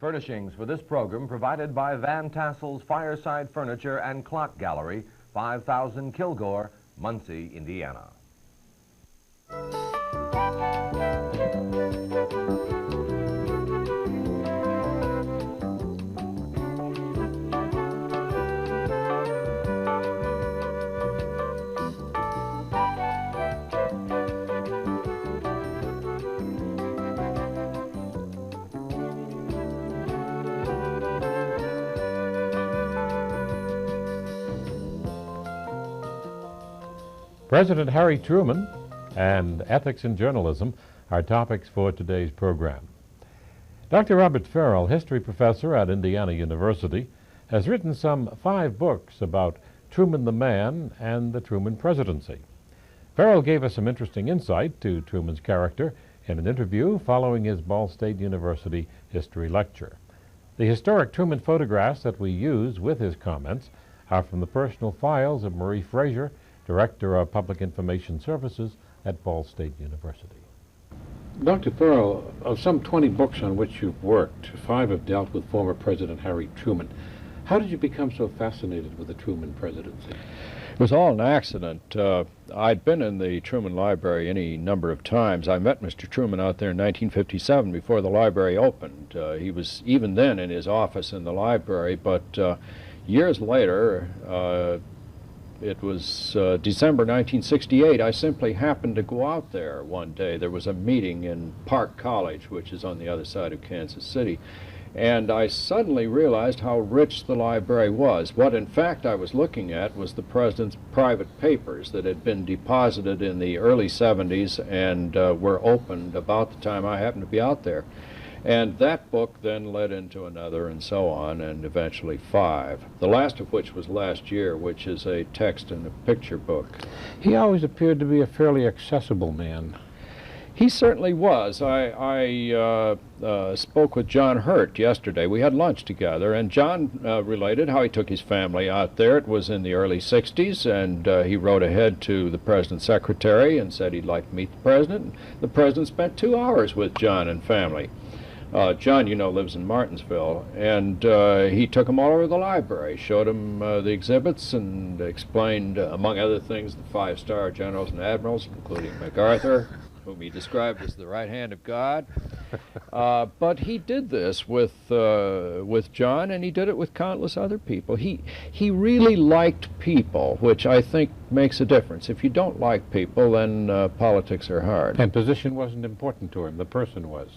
Furnishings for this program provided by Van Tassel's Fireside Furniture and Clock Gallery, 5000 Kilgore, Muncie, Indiana. President Harry Truman and ethics in journalism are topics for today's program. Dr. Robert Ferrell, history professor at Indiana University, has written some 5 books about Truman the man and the Truman presidency. Ferrell gave us some interesting insight to Truman's character in an interview following his Ball State University history lecture. The historic Truman photographs that we use with his comments are from the personal files of Marie Fraser, Director of Public Information Services at Ball State University. Dr. Ferrell, of some 20 books on which you've worked, 5 have dealt with former President Harry Truman. How did you become so fascinated with the Truman presidency? It was all an accident. I'd been in the Truman Library any number of times. I met Mr. Truman out there in 1957 before the library opened. He was even then in his office in the library, but years later, it was December 1968. I simply happened to go out there one day. There was a meeting in Park College, which is on the other side of Kansas City, and I suddenly realized how rich the library was. What in fact I was looking at was the president's private papers that had been deposited in the early 70s and were opened about the time I happened to be out there. And that book then led into another and so on, and eventually 5, the last of which was last year, which is a text and a picture book. He always appeared to be a fairly accessible man. He certainly was. I spoke with John Hurt yesterday. We had lunch together, and John related how he took his family out there. It was in the early 60s, and he wrote ahead to the president's secretary and said he'd like to meet the president. The president spent 2 hours with John and family. John, you know, lives in Martinsville, and he took them all over the library, showed them the exhibits, and explained, among other things, the 5-star generals and admirals, including MacArthur, whom he described as the right hand of God. But he did this with John, and he did it with countless other people. He really liked people, which I think makes a difference. If you don't like people, then politics are hard. And position wasn't important to him, the person was.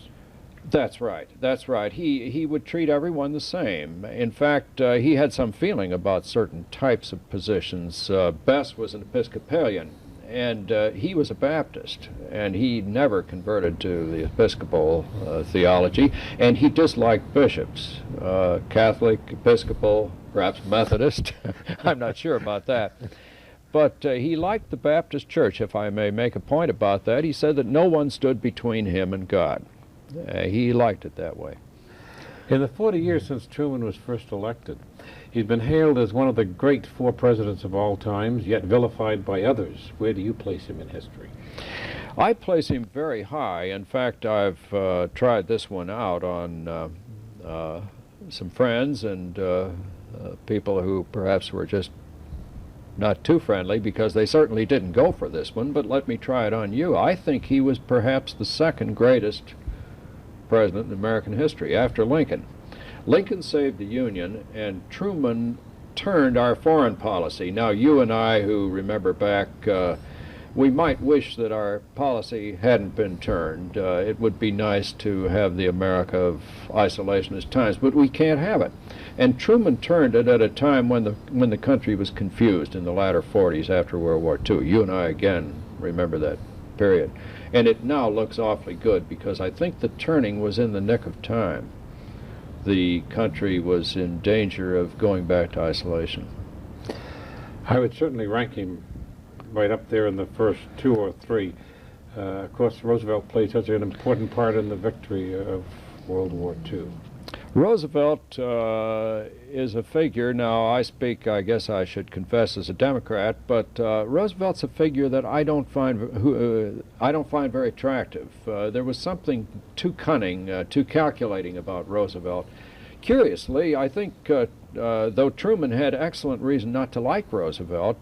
That's right. That's right. He would treat everyone the same. In fact, he had some feeling about certain types of positions. Bess was an Episcopalian, and he was a Baptist, and he never converted to the Episcopal theology, and he disliked bishops, Catholic, Episcopal, perhaps Methodist. I'm not sure about that. But he liked the Baptist church, if I may make a point about that. He said that no one stood between him and God. He liked it that way. In the 40 years since Truman was first elected, he's been hailed as one of the great 4 presidents of all times, yet vilified by others. Where do you place him in history? I place him very high. In fact, I've tried this one out on some friends and people who perhaps were just not too friendly, because they certainly didn't go for this one, but let me try it on you. I think he was perhaps the 2nd greatest president in American history, after Lincoln. Lincoln saved the Union, and Truman turned our foreign policy. Now, you and I, who remember back, we might wish that our policy hadn't been turned. It would be nice to have the America of isolationist times, but we can't have it. And Truman turned it at a time when the country was confused in the latter 40s after World War II. You and I, again, remember that period. And it now looks awfully good, because I think the turning was in the nick of time. The country was in danger of going back to isolation. I would certainly rank him right up there in the first 2 or 3. Of course, Roosevelt played such an important part in the victory of World War II. Roosevelt is a figure, now I speak, I guess I should confess, as a Democrat, but Roosevelt's a figure that I don't find very attractive. There was something too cunning, too calculating about Roosevelt. Curiously, I think though Truman had excellent reason not to like Roosevelt,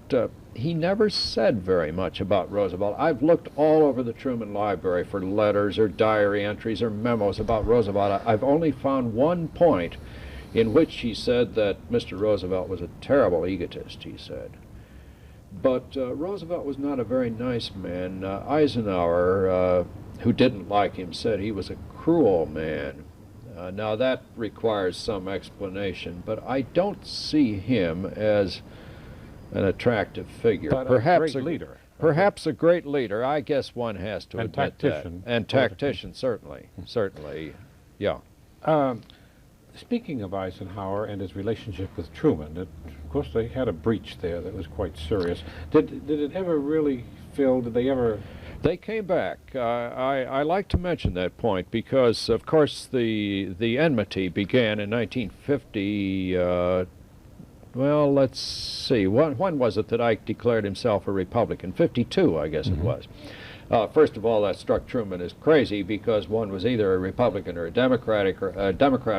he never said very much about Roosevelt. I've looked all over the Truman Library for letters or diary entries or memos about Roosevelt. I've only found one point in which he said that Mr. Roosevelt was a terrible egotist, he said. But Roosevelt was not a very nice man. Eisenhower, who didn't like him, said he was a cruel man. Now that requires some explanation, but I don't see him as an attractive figure. But perhaps a great leader. Perhaps a great leader. I guess one has to admit tactician. that. And tactician, certainly. Certainly, yeah. Speaking of Eisenhower and his relationship with Truman, of course they had a breach there that was quite serious. Did it ever really, Phil, did they ever... They came back. I like to mention that point because, of course, the enmity began in 1950. Well, let's see. When was it that Ike declared himself a Republican? 52, I guess it was. First of all, that struck Truman as crazy because one was either a Republican or a Democrat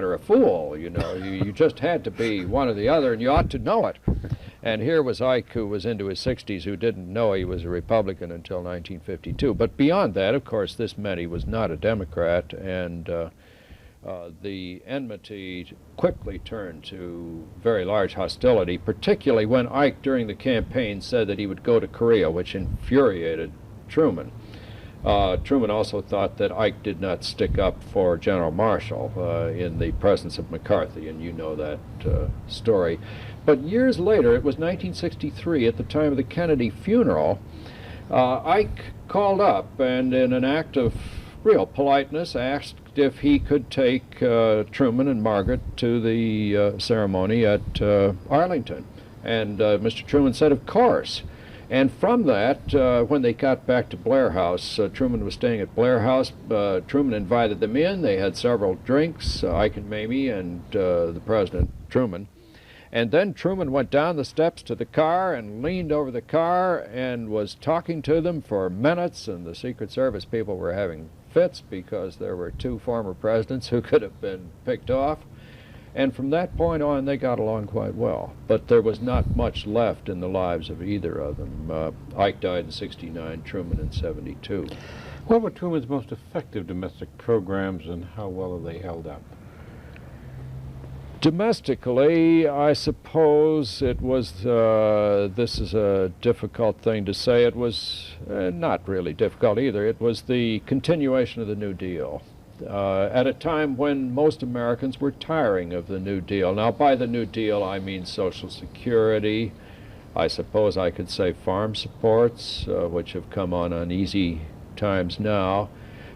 or a fool. You know, you just had to be one or the other, and you ought to know it. And here was Ike, who was into his 60s, who didn't know he was a Republican until 1952. But beyond that, of course, this meant he was not a Democrat, and the enmity quickly turned to very large hostility, particularly when Ike, during the campaign, said that he would go to Korea, which infuriated Truman. Truman also thought that Ike did not stick up for General Marshall in the presence of McCarthy, and you know that story. But years later, it was 1963, at the time of the Kennedy funeral, Ike called up and, in an act of real politeness, asked if he could take Truman and Margaret to the ceremony at Arlington. And Mr. Truman said, of course. And from that, when they got back to Blair House, Truman was staying at Blair House. Truman invited them in. They had several drinks, Ike and Mamie and the President, Truman. And then Truman went down the steps to the car and leaned over the car and was talking to them for minutes, and the Secret Service people were having fits because there were two former presidents who could have been picked off. And from that point on, they got along quite well. But there was not much left in the lives of either of them. Ike died in '69, Truman in '72. What were Truman's most effective domestic programs, and how well have they held up? Domestically, I suppose it was, this is a difficult thing to say, it was not really difficult either, it was the continuation of the New Deal. At a time when most Americans were tiring of the New Deal. Now, by the New Deal, I mean Social Security, I suppose I could say farm supports, which have come on easy times now,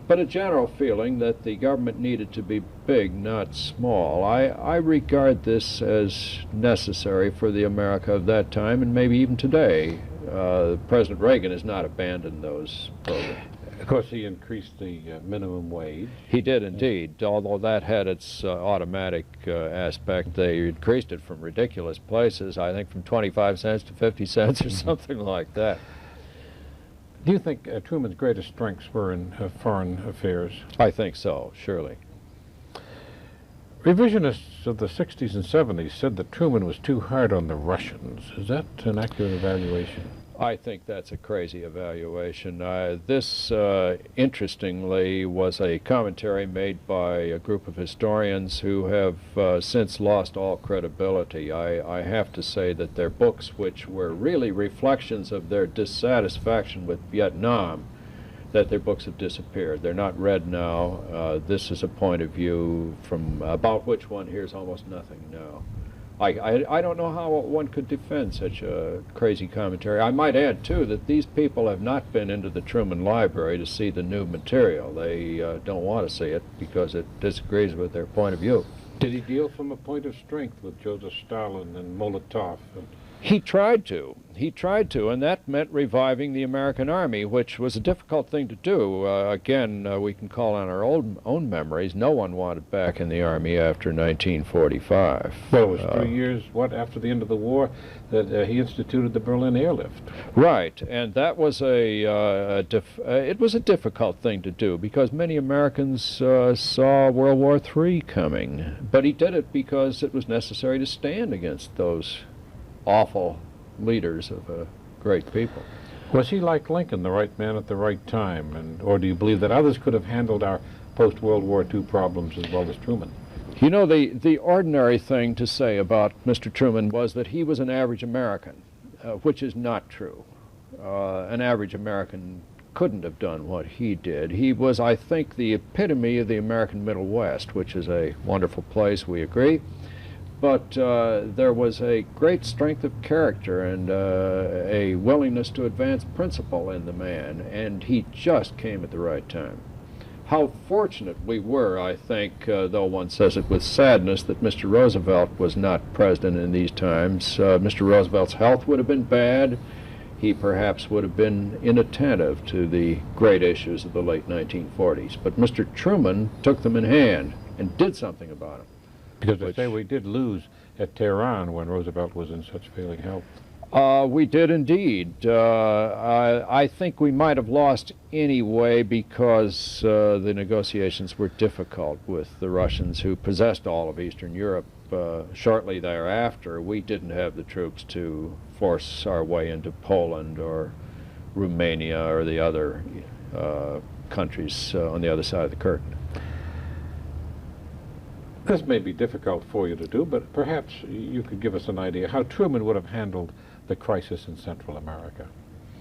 but a general feeling that the government needed to be big, not small. I regard this as necessary for the America of that time, and maybe even today. President Reagan has not abandoned those programs. Of course, he increased the minimum wage. He did indeed, although that had its automatic aspect. They increased it from ridiculous places, I think from 25 cents to 50 cents or something like that. Do you think Truman's greatest strengths were in foreign affairs? I think so, surely. Revisionists of the 60s and 70s said that Truman was too hard on the Russians. Is that an accurate evaluation? I think that's a crazy evaluation. This, interestingly, was a commentary made by a group of historians who have since lost all credibility. I have to say that their books, which were really reflections of their dissatisfaction with Vietnam, that their books have disappeared. They're not read now. This is a point of view from about which one hears almost nothing now. I don't know how one could defend such a crazy commentary. I might add, too, that these people have not been into the Truman Library to see the new material. They don't want to see it because it disagrees with their point of view. Did he deal from a point of strength with Joseph Stalin and Molotov? He tried to. He tried to, and that meant reviving the American Army, which was a difficult thing to do. Again, we can call on our own memories. No one wanted back in the Army after 1945. Well, it was 3 years, after the end of the war, that he instituted the Berlin airlift. Right, and that was it was a difficult thing to do because many Americans saw World War III coming. But he did it because it was necessary to stand against those awful leaders of a great people. Was he, like Lincoln, the right man at the right time, or do you believe that others could have handled our post-World War II problems as well as Truman? You know, the ordinary thing to say about Mr. Truman was that he was an average American, which is not true. An average American couldn't have done what he did. He was, I think, the epitome of the American Middle West, which is a wonderful place, we agree. But there was a great strength of character and a willingness to advance principle in the man, and he just came at the right time. How fortunate we were, I think, though one says it with sadness, that Mr. Roosevelt was not president in these times. Mr. Roosevelt's health would have been bad. He perhaps would have been inattentive to the great issues of the late 1940s. But Mr. Truman took them in hand and did something about them. Because they say we did lose at Tehran when Roosevelt was in such failing health. We did indeed. I think we might have lost anyway because the negotiations were difficult with the Russians, who possessed all of Eastern Europe. Shortly thereafter, we didn't have the troops to force our way into Poland or Romania or the other countries on the other side of the curtain. This may be difficult for you to do, but perhaps you could give us an idea how Truman would have handled the crisis in Central America,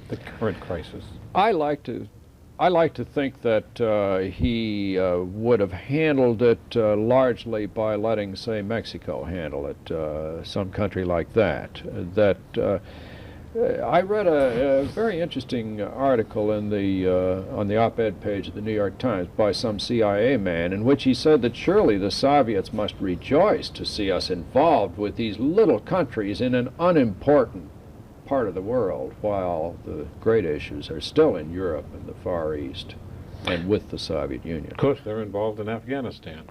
the current crisis. I like to think that he would have handled it largely by letting, say, Mexico handle it, some country like that. I read a very interesting article in on the op-ed page of the New York Times by some CIA man, in which he said that surely the Soviets must rejoice to see us involved with these little countries in an unimportant part of the world, while the great issues are still in Europe and the Far East and with the Soviet Union. Of course, they're involved in Afghanistan.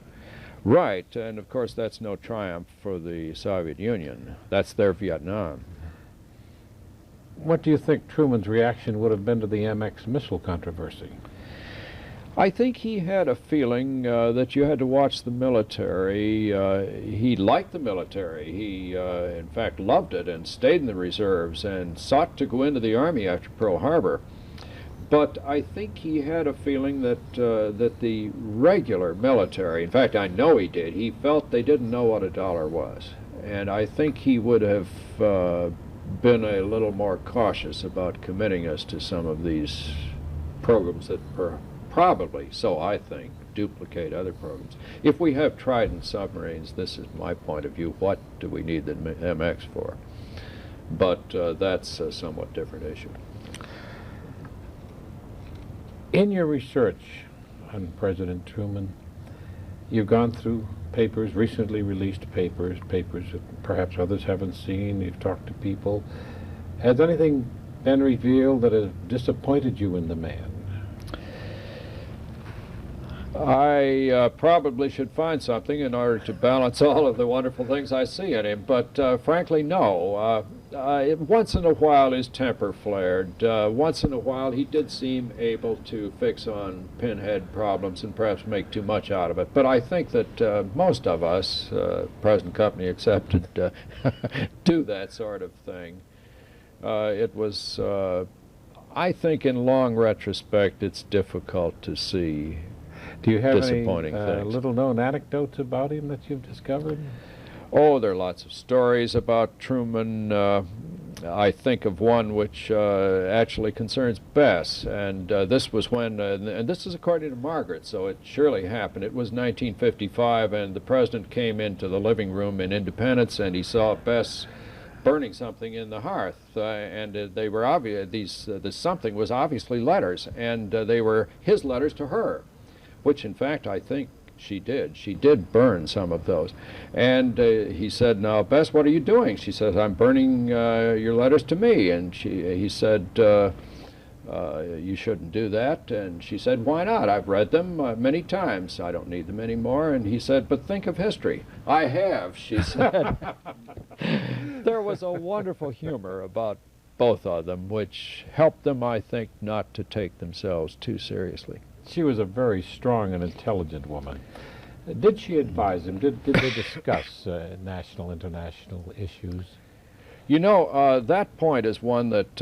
Right, and of course that's no triumph for the Soviet Union. That's their Vietnam. What do you think Truman's reaction would have been to the MX missile controversy? I think he had a feeling that you had to watch the military. He liked the military. He, in fact, loved it and stayed in the reserves and sought to go into the Army after Pearl Harbor. But I think he had a feeling that that the regular military, in fact, I know he did, he felt they didn't know what a dollar was. And I think he would have been a little more cautious about committing us to some of these programs that probably, so I think, duplicate other programs. If we have Trident submarines, this is my point of view, what do we need the MX for? But that's a somewhat different issue. In your research on President Truman, you've gone through papers, recently released papers that perhaps others haven't seen, you've talked to people. Has anything been revealed that has disappointed you in the man? I probably should find something in order to balance all of the wonderful things I see in him, but frankly, no. Once in a while his temper flared. Once in a while he did seem able to fix on pinhead problems and perhaps make too much out of it. But I think that most of us, present company excepted, do that sort of thing. It was, I think in long retrospect, it's difficult to see. Do you have any things. little-known anecdotes about him that you've discovered? Oh, there are lots of stories about Truman. I think of one which actually concerns Bess, and this was when, and this is according to Margaret, so it surely happened. It was 1955, and the president came into the living room in Independence, and he saw Bess burning something in the hearth, and they were obvious. This something was obviously letters, and they were his letters to her, which in fact I think She did. She did burn some of those. And he said, "Now, Bess, what are you doing?" She says, "I'm burning your letters to me." And he said, "You shouldn't do that." And she said, "Why not? I've read them many times. I don't need them anymore." And he said, "But think of history." "I have," she said. There was a wonderful humor about both of them, which helped them, I think, not to take themselves too seriously. She was a very strong and intelligent woman. Did she advise him? Did they discuss national, international issues? You know, that point is one that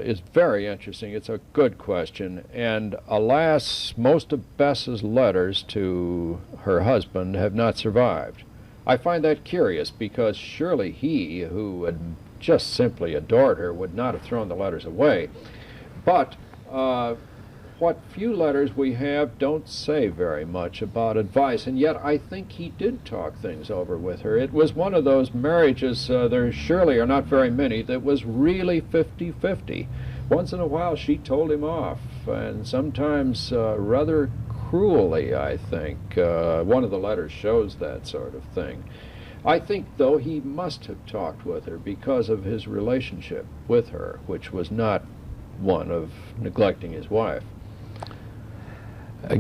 is very interesting. It's a good question. And alas, most of Bess's letters to her husband have not survived. I find that curious, because surely he, who had just simply adored her, would not have thrown the letters away. But what few letters we have don't say very much about advice, and yet I think he did talk things over with her. It was one of those marriages, there surely are not very many, that was really 50-50. Once in a while she told him off, and sometimes rather cruelly, I think. One of the letters shows that sort of thing. I think, though, he must have talked with her because of his relationship with her, which was not one of neglecting his wife.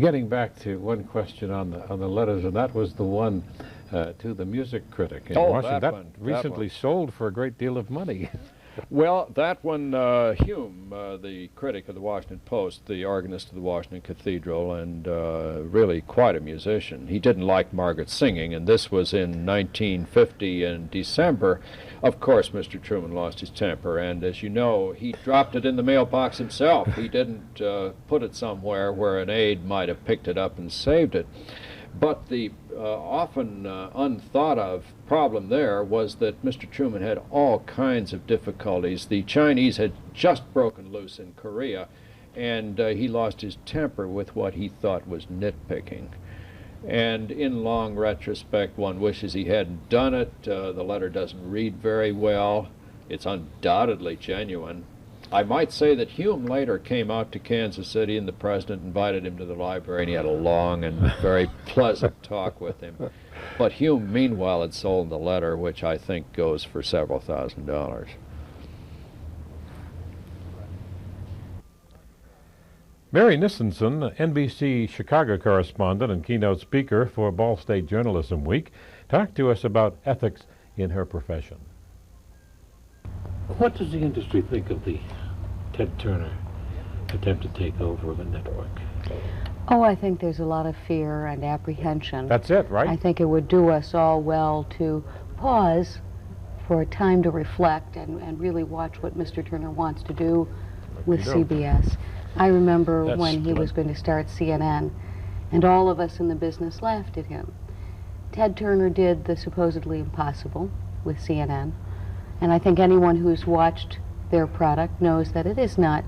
Getting back to one question on the letters, and that was the one to the music critic in Washington. That recently sold for a great deal of money. Well, that one, Hume, the critic of the Washington Post, the organist of the Washington Cathedral, and really quite a musician. He didn't like Margaret singing, and this was in 1950 in December. Of course, Mr. Truman lost his temper, and as you know, he dropped it in the mailbox himself. He didn't put it somewhere where an aide might have picked it up and saved it. But the often unthought of problem there was that Mr. Truman had all kinds of difficulties. The Chinese had just broken loose in Korea, and he lost his temper with what he thought was nitpicking. And in long retrospect, one wishes he hadn't done it. The letter doesn't read very well. It's undoubtedly genuine. I might say that Hume later came out to Kansas City, and the president invited him to the library, and he had a long and very pleasant talk with him. But Hume, meanwhile, had sold the letter, which I think goes for several $1,000s. Mary Nissenson, NBC Chicago correspondent and keynote speaker for Ball State Journalism Week, talked to us about ethics in her profession. What does the industry think of the Ted Turner attempt to take over the network? Oh, I think there's a lot of fear and apprehension. That's it, right? I think it would do us all well to pause for a time to reflect and really watch what Mr. Turner wants to do with CBS. I remember when he was going to start CNN, and all of us in the business laughed at him. Ted Turner did the supposedly impossible with CNN. And I think anyone who's watched their product knows that it is not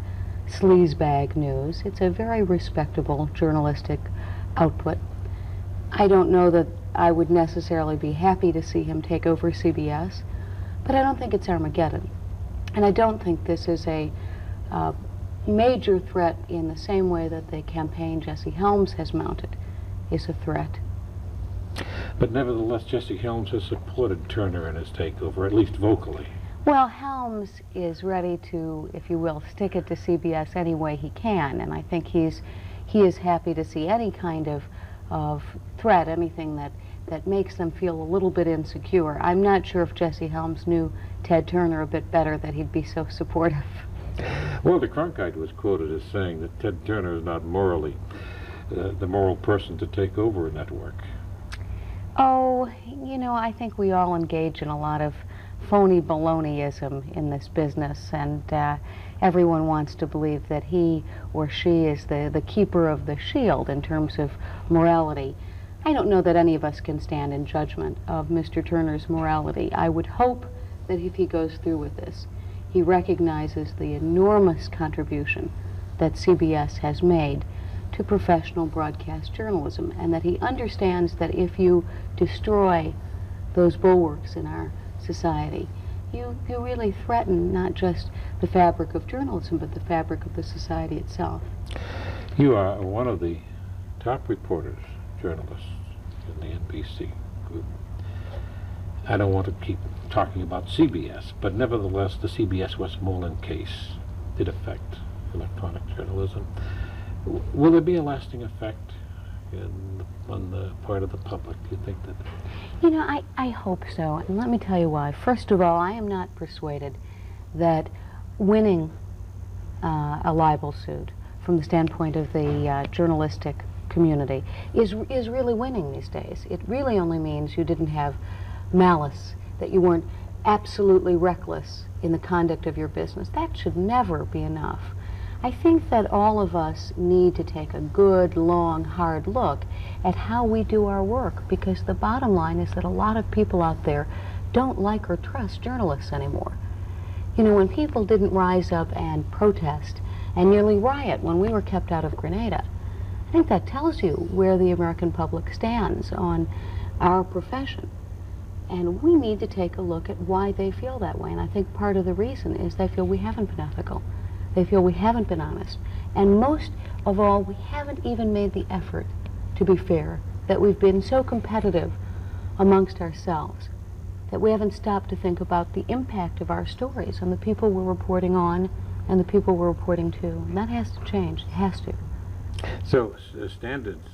sleazebag news. It's a very respectable journalistic output. I don't know that I would necessarily be happy to see him take over CBS, but I don't think it's Armageddon. And I don't think this is a major threat in the same way that the campaign Jesse Helms has mounted is a threat. But nevertheless, Jesse Helms has supported Turner in his takeover, at least vocally. Well, Helms is ready to, if you will, stick it to CBS any way he can, and I think he is happy to see any kind of threat, anything that makes them feel a little bit insecure. I'm not sure if Jesse Helms knew Ted Turner a bit better that he'd be so supportive. Walter Cronkite was quoted as saying that Ted Turner is not morally the moral person to take over a network. Oh, you know, I think we all engage in a lot of phony baloneyism in this business, and everyone wants to believe that he or she is the keeper of the shield in terms of morality. I don't know that any of us can stand in judgment of Mr. Turner's morality. I would hope that if he goes through with this, he recognizes the enormous contribution that CBS has made to professional broadcast journalism, and that he understands that if you destroy those bulwarks in our society, you really threaten not just the fabric of journalism, but the fabric of the society itself. You are one of the top reporters, journalists in the NBC group. I don't want to keep talking about CBS, but nevertheless, the CBS Westmoreland case did affect electronic journalism. Will there be a lasting effect on the part of the public? Do you think that? You know, I hope so, and let me tell you why. First of all, I am not persuaded that winning a libel suit from the standpoint of the journalistic community is really winning these days. It really only means you didn't have malice, that you weren't absolutely reckless in the conduct of your business. That should never be enough. I think that all of us need to take a good, long, hard look at how we do our work, because the bottom line is that a lot of people out there don't like or trust journalists anymore. You know, when people didn't rise up and protest and nearly riot when we were kept out of Grenada, I think that tells you where the American public stands on our profession. And we need to take a look at why they feel that way. And I think part of the reason is they feel we haven't been ethical. They feel we haven't been honest. And most of all, we haven't even made the effort to be fair, that we've been so competitive amongst ourselves that we haven't stopped to think about the impact of our stories on the people we're reporting on and the people we're reporting to. And that has to change. It has to. So standards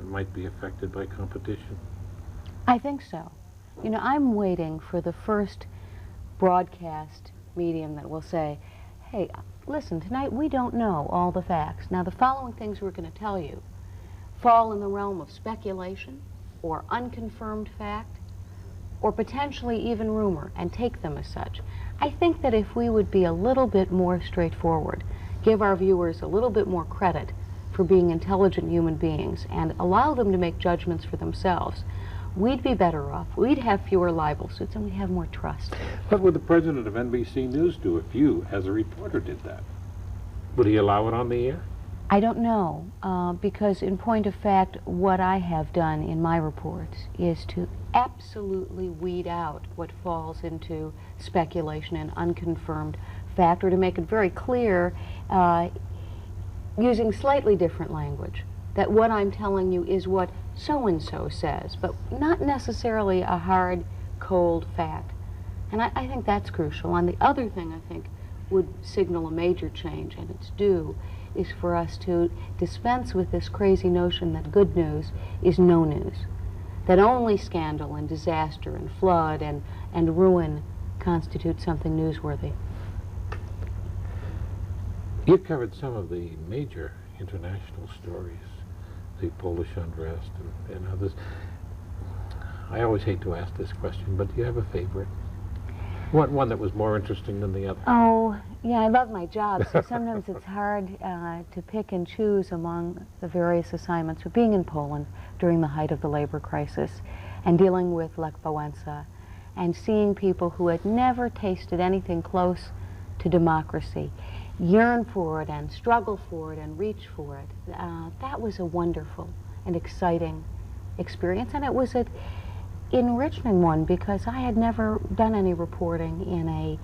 might be affected by competition? I think so. You know, I'm waiting for the first broadcast medium that will say, hey, listen, tonight we don't know all the facts. Now, the following things we're going to tell you fall in the realm of speculation or unconfirmed fact or potentially even rumor, and take them as such. I think that if we would be a little bit more straightforward, give our viewers a little bit more credit for being intelligent human beings and allow them to make judgments for themselves, we'd be better off. We'd have fewer libel suits and we'd have more trust. What would the president of NBC News do if you, as a reporter, did that? Would he allow it on the air? I don't know, because in point of fact, what I have done in my reports is to absolutely weed out what falls into speculation and unconfirmed fact, or to make it very clear, using slightly different language, that what I'm telling you is what so-and-so says, but not necessarily a hard, cold fact. And I think that's crucial. And the other thing I think would signal a major change, and it's due, is for us to dispense with this crazy notion that good news is no news, that only scandal and disaster and flood and ruin constitute something newsworthy. You've covered some of the major international stories, the Polish unrest and others. I always hate to ask this question, but do you have a favorite? One that was more interesting than the other? Oh, yeah, I love my job, so sometimes it's hard to pick and choose among the various assignments. But being in Poland during the height of the labor crisis and dealing with Lech Wałęsa and seeing people who had never tasted anything close to democracy yearn for it and struggle for it and reach for it, that was a wonderful and exciting experience. And it was an enriching one, because I had never done any reporting in a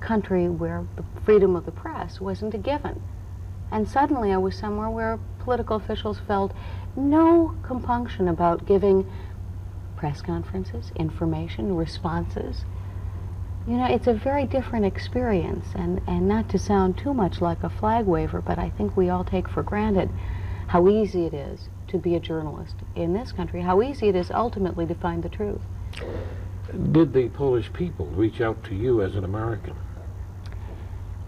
country where the freedom of the press wasn't a given. And suddenly I was somewhere where political officials felt no compunction about giving press conferences, information, responses. You know, it's a very different experience, and not to sound too much like a flag waver, but I think we all take for granted how easy it is to be a journalist in this country, how easy it is ultimately to find the truth. Did the Polish people reach out to you as an American?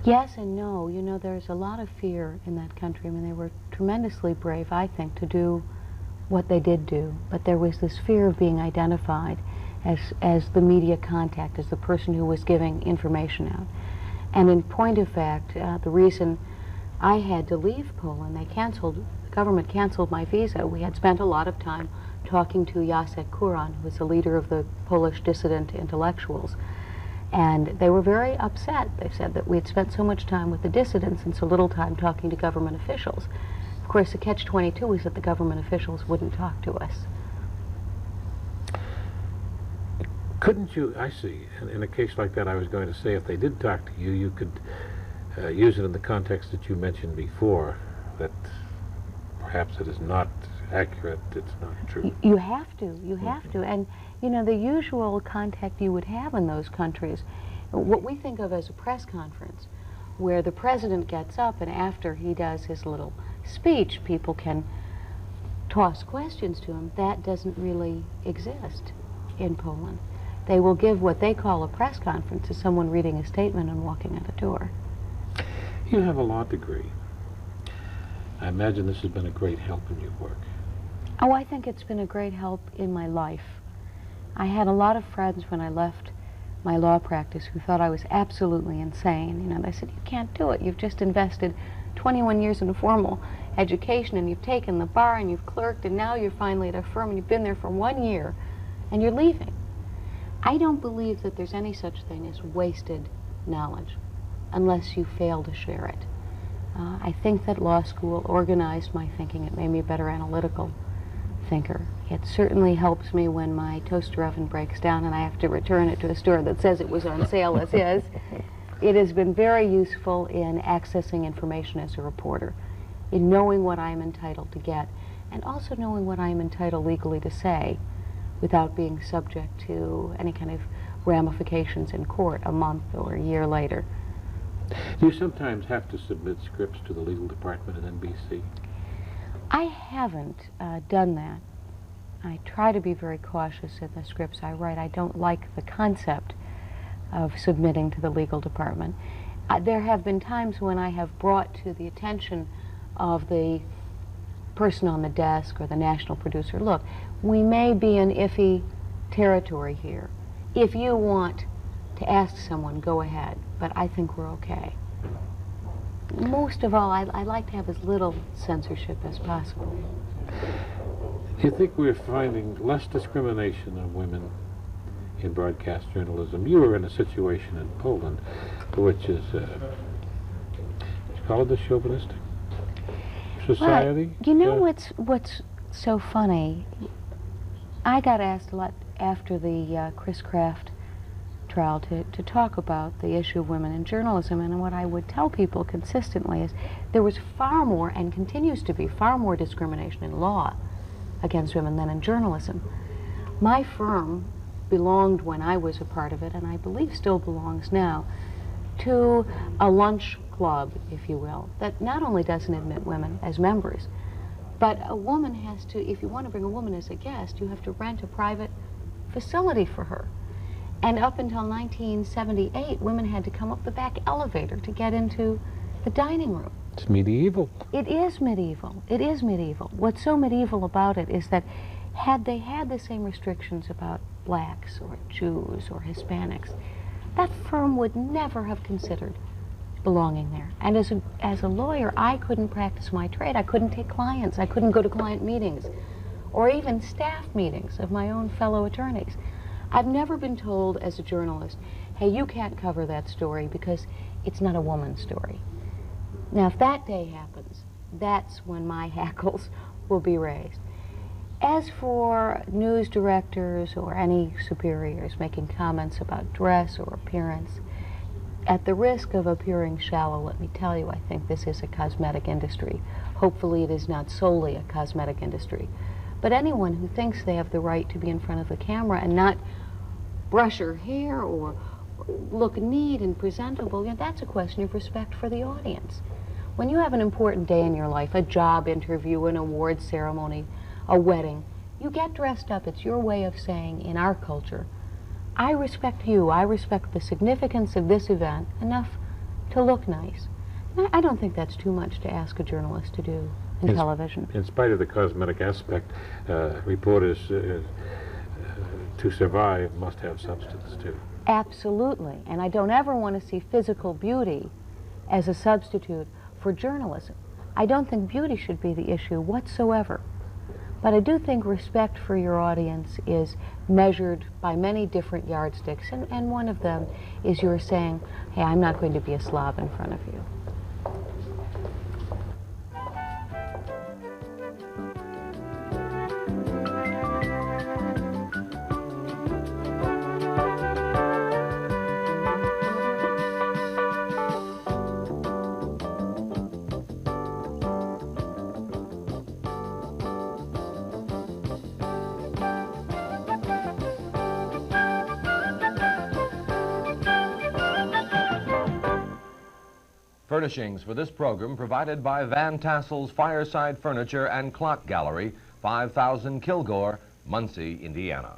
Yes and no. You know, there's a lot of fear in that country. I mean, they were tremendously brave, I think, to do what they did do, but there was this fear of being identified as the media contact, as the person who was giving information out. And in point of fact, the reason I had to leave Poland, the government canceled my visa. We had spent a lot of time talking to Jacek Kuron, who was the leader of the Polish dissident intellectuals. And they were very upset. They said that we had spent so much time with the dissidents and so little time talking to government officials. Of course, the catch-22 was that the government officials wouldn't talk to us. Couldn't you, I see, in a case like that, I was going to say, if they did talk to you, you could use it in the context that you mentioned before, that perhaps it is not accurate, it's not true. You have to. You have to. And, you know, the usual contact you would have in those countries, what we think of as a press conference, where the president gets up and after he does his little speech, people can toss questions to him, that doesn't really exist in Poland. They will give what they call a press conference to someone reading a statement and walking out the door. You have a law degree. I imagine this has been a great help in your work. Oh, I think it's been a great help in my life. I had a lot of friends when I left my law practice who thought I was absolutely insane. You know, they said, you can't do it. You've just invested 21 years in a formal education and you've taken the bar and you've clerked and now you're finally at a firm and you've been there for 1 year and you're leaving. I don't believe that there's any such thing as wasted knowledge unless you fail to share it. I think that law school organized my thinking. It made me a better analytical thinker. It certainly helps me when my toaster oven breaks down and I have to return it to a store that says it was on sale as is. It has been very useful in accessing information as a reporter, in knowing what I am entitled to get, and also knowing what I am entitled legally to say without being subject to any kind of ramifications in court a month or a year later. Do you sometimes have to submit scripts to the legal department at NBC? I haven't done that. I try to be very cautious in the scripts I write. I don't like the concept of submitting to the legal department. There have been times when I have brought to the attention of the person on the desk or the national producer, look, we may be in iffy territory here. If you want to ask someone, go ahead, but I think we're okay. Most of all, I like to have as little censorship as possible. Do you think we're finding less discrimination of women in broadcast journalism? You were in a situation in Poland which is, would you call it the chauvinistic society? Well, you know what's so funny? I got asked a lot after the Chris Kraft trial to talk about the issue of women in journalism, and what I would tell people consistently is there was far more, and continues to be, far more discrimination in law against women than in journalism. My firm belonged, when I was a part of it, and I believe still belongs now, to a lunch club, if you will, that not only doesn't admit women as members, but a woman has to, if you want to bring a woman as a guest, you have to rent a private facility for her. And up until 1978, women had to come up the back elevator to get into the dining room. It's medieval. It is medieval. It is medieval. What's so medieval about it is that had they had the same restrictions about blacks or Jews or Hispanics, that firm would never have considered belonging there. And as a lawyer, I couldn't practice my trade. I couldn't take clients. I couldn't go to client meetings or even staff meetings of my own fellow attorneys. I've never been told as a journalist, hey, you can't cover that story because it's not a woman's story. Now, if that day happens, that's when my hackles will be raised. As for news directors or any superiors making comments about dress or appearance, at the risk of appearing shallow, let me tell you, I think this is a cosmetic industry. Hopefully it is not solely a cosmetic industry. But anyone who thinks they have the right to be in front of the camera and not brush her hair or look neat and presentable, you know, that's a question of respect for the audience. When you have an important day in your life, a job interview, an award ceremony, a wedding, you get dressed up. It's your way of saying, in our culture, I respect you, I respect the significance of this event enough to look nice. And I don't think that's too much to ask a journalist to do in television. In spite of the cosmetic aspect, reporters to survive must have substance too. Absolutely, and I don't ever want to see physical beauty as a substitute for journalism. I don't think beauty should be the issue whatsoever. But I do think respect for your audience is measured by many different yardsticks, and one of them is your saying, hey, I'm not going to be a slob in front of you. Furnishings for this program provided by Van Tassel's Fireside Furniture and Clock Gallery, 5000 Kilgore, Muncie, Indiana.